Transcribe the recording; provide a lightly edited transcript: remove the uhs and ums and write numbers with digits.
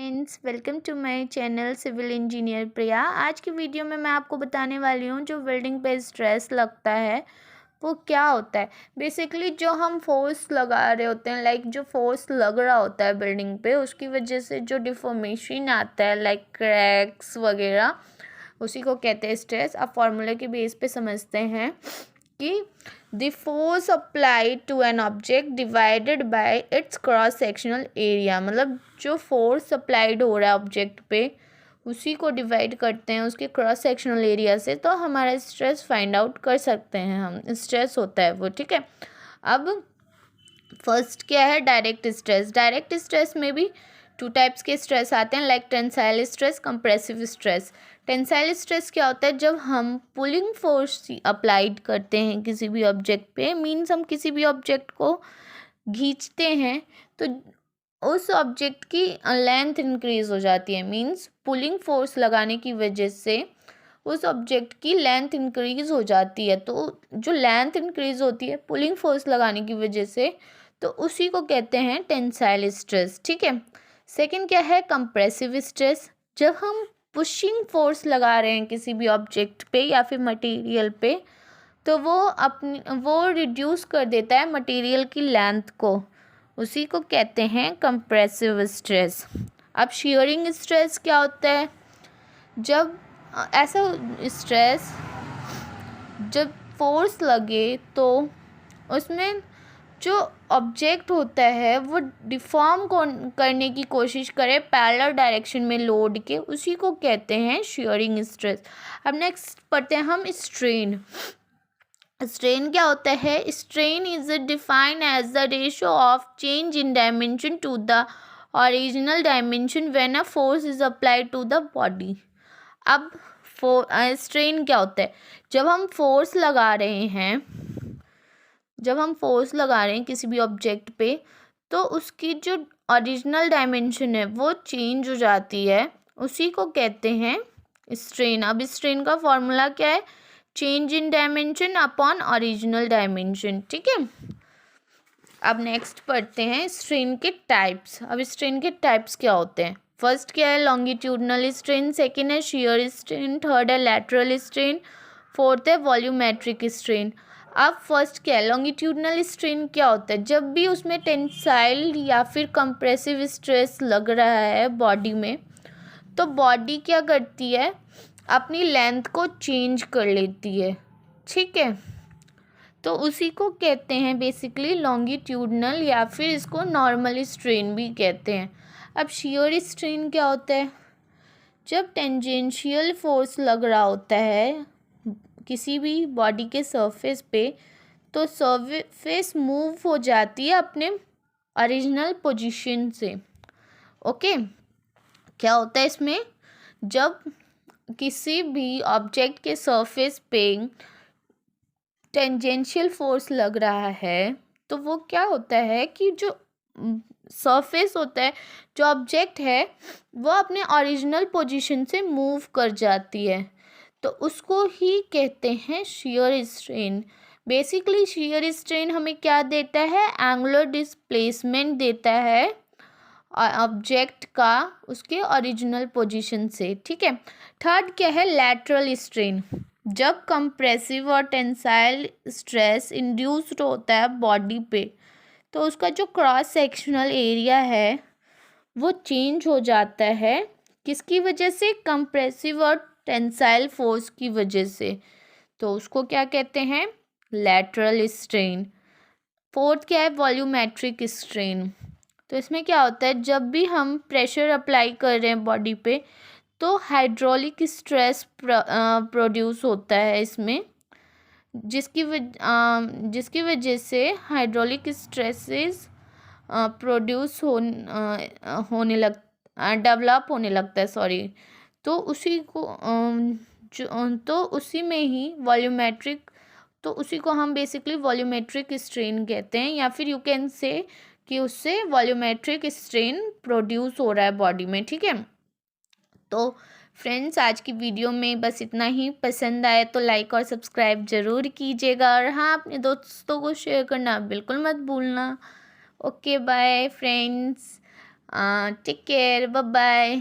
Friends, welcome to my channel civil engineer Priya. आज की video में मैं आपको बताने वाली हूँ जो बिल्डिंग पे स्ट्रेस लगता है वो क्या होता है। बेसिकली जो हम फोर्स लगा रहे होते हैं, लाइक जो फोर्स लग रहा होता है बिल्डिंग पे, उसकी वजह से जो डिफॉर्मेशन आता है लाइक क्रैक्स वगैरह, उसी को कहते हैं स्ट्रेस। अब फॉर्मूले के बेस पे समझते हैं कि the force applied to an object divided by its cross sectional area, मतलब जो फोर्स अप्लाइड हो रहा है ऑब्जेक्ट पे उसी को डिवाइड करते हैं उसके क्रॉस सेक्शनल एरिया से, तो हमारा स्ट्रेस फाइंड आउट कर सकते हैं हम। स्ट्रेस होता है वो, ठीक है। अब फर्स्ट क्या है, डायरेक्ट स्ट्रेस। डायरेक्ट स्ट्रेस में भी टू टाइप्स के स्ट्रेस आते हैं, like tensile stress, compressive stress. Tensile stress क्या होता है, जब हम पुलिंग फोर्स अप्लाइड करते हैं किसी भी ऑब्जेक्ट पे, मीन्स हम किसी भी ऑब्जेक्ट को खींचते हैं तो उस ऑब्जेक्ट की लेंथ इंक्रीज हो जाती है। मीन्स पुलिंग फोर्स लगाने की वजह से उस ऑब्जेक्ट की लेंथ इंक्रीज हो जाती है। तो जो लेंथ इंक्रीज होती है पुलिंग फोर्स लगाने की वजह से, तो उसी को कहते हैं टेंसाइल स्ट्रेस, ठीक है। सेकंड क्या है, कंप्रेसिव स्ट्रेस। जब हम पुशिंग फोर्स लगा रहे हैं किसी भी ऑब्जेक्ट पे या फिर मटेरियल पे, तो वो रिड्यूस कर देता है मटेरियल की लेंथ को, उसी को कहते हैं कंप्रेसिव स्ट्रेस। अब शियरिंग स्ट्रेस क्या होता है, जब ऐसा स्ट्रेस जब फोर्स लगे तो उसमें जो ऑब्जेक्ट होता है वो डिफॉर्म करने की कोशिश करे पैरेलल डायरेक्शन में लोड के, उसी को कहते हैं शियरिंग स्ट्रेस। अब नेक्स्ट पढ़ते हैं हम स्ट्रेन। स्ट्रेन क्या होता है, strain is defined as the ratio of change in dimension to the original dimension when a force is applied to the body. अब स्ट्रेन क्या होता है, जब हम फोर्स लगा रहे हैं किसी भी ऑब्जेक्ट पे, तो उसकी जो ओरिजिनल डायमेंशन है वो चेंज हो जाती है, उसी को कहते हैं स्ट्रेन। अब स्ट्रेन का फॉर्मूला क्या है, change in dimension upon original dimension, ठीक है। अब नेक्स्ट पढ़ते हैं स्ट्रेन के टाइप्स। अब स्ट्रेन के टाइप्स क्या होते हैं, फर्स्ट क्या है लॉन्गिट्यूडनल स्ट्रेन, सेकेंड है शियर स्ट्रेन, थर्ड है लैटरल स्ट्रेन, फोर्थ है वॉल्यूमेट्रिक स्ट्रेन। अब फर्स्ट क्या है, लॉन्गिट्यूडनल स्ट्रेन क्या होता है, जब भी उसमें टेंसाइल या फिर कंप्रेसिव स्ट्रेस लग रहा है बॉडी में, तो बॉडी क्या करती है, अपनी लेंथ को चेंज कर लेती है, ठीक है। तो उसी को कहते हैं बेसिकली लॉन्गिट्यूडनल, या फिर इसको नॉर्मल स्ट्रेन भी कहते हैं। अब शियर स्ट्रेन क्या होता है, जब टेंजेंशियल फोर्स लग रहा होता है किसी भी बॉडी के सरफेस पे, तो सरफेस मूव हो जाती है अपने ओरिजिनल पोजीशन से, ओके। क्या होता है इसमें, जब किसी भी ऑब्जेक्ट के सरफेस पे टेंजेंशियल फोर्स लग रहा है, तो वो क्या होता है कि जो सरफेस होता है, जो ऑब्जेक्ट है, वो अपने ओरिजिनल पोजीशन से मूव कर जाती है, तो उसको ही कहते हैं shear strain. Basically shear strain हमें क्या देता है, एंगुलर डिस्प्लेसमेंट देता है ऑब्जेक्ट का उसके ओरिजिनल पोजीशन से, ठीक है। थर्ड क्या है, लैटरल स्ट्रेन। जब कंप्रेसिव और टेंसाइल स्ट्रेस इंड्यूस्ड होता है बॉडी पे, तो उसका जो क्रॉस सेक्शनल एरिया है वो चेंज हो जाता है, किसकी वजह से, कंप्रेसिव और टेंसाइल फोर्स की वजह से, तो उसको क्या कहते हैं, लैटरल स्ट्रेन। फोर्थ क्या है, वॉल्यूमेट्रिक स्ट्रेन। तो इसमें क्या होता है, जब भी हम प्रेशर अप्लाई कर रहे हैं बॉडी पे, तो हाइड्रोलिक स्ट्रेस प्रोड्यूस होता है इसमें, जिसकी वजह से हाइड्रोलिक स्ट्रेसेस प्रोड्यूस होने लग डेवलप होने लगता है, सॉरी। तो उसी को तो उसी में ही वॉल्यूमेट्रिक, तो उसी को हम बेसिकली वॉल्यूमेट्रिक स्ट्रेन कहते हैं, या फिर यू कैन से कि उससे वॉल्यूमेट्रिक स्ट्रेन प्रोड्यूस हो रहा है बॉडी में, ठीक है। तो फ्रेंड्स, आज की वीडियो में बस इतना ही। पसंद आए तो लाइक और सब्सक्राइब ज़रूर कीजिएगा, और हाँ, अपने दोस्तों को शेयर करना बिल्कुल मत भूलना। Okay, bye friends. Take care, bye bye.